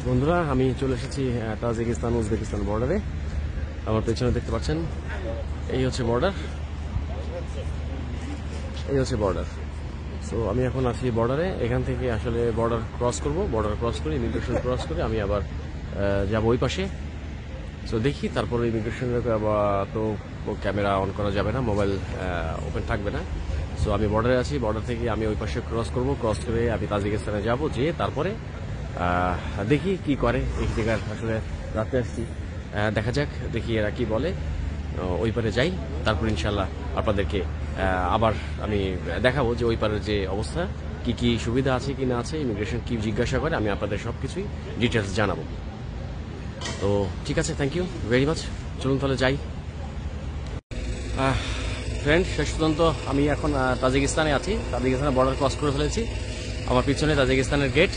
বন্ধুরা, আমি চলে এসেছি তাজিকিস্তান উজবেকিস্তান বর্ডারে। আমার পেছনে দেখতে পাচ্ছেন, এই হচ্ছে বর্ডার, এই হচ্ছে বর্ডার। সো আমি এখন আছি বর্ডারে। এখান থেকে আসলে বর্ডার ক্রস করব, বর্ডার ক্রস করে ইমিগ্রেশন ক্রস করে আমি আবার যাব ওই পাশে। সো দেখি, তারপরে ইমিগ্রেশনের তো ক্যামেরা অন করা যাবে না, মোবাইল ওপেন থাকবে না। সো আমি বর্ডারে আছি, বর্ডার থেকে আমি ওই পাশে ক্রস করব, ক্রস করে আমি তাজিকিস্তানে যাব, যে তারপরে দেখি কি করে। এই জায়গার আসলে রাতে আসছি, দেখা যাক, দেখি এরা কি বলে। ওই পারে যাই, তারপর ইনশাল্লাহ আপনাদেরকে আবার আমি দেখাবো যে ওই পারের যে অবস্থা, কি কি সুবিধা আছে কি না আছে, ইমিগ্রেশন কি জিজ্ঞাসা করে, আমি আপনাদের সব কিছুই ডিটেলস জানাবো। তো ঠিক আছে, থ্যাংক ইউ ভেরি মাচ। চলুন তাহলে যাই। ফ্রেন্ড, শেষ পর্যন্ত আমি এখন তাজিকিস্তানে আছি, তাজিকিস্তানের বর্ডার ক্রস করে ফেলেছি। আমার পিছনে তাজিকিস্তানের গেট।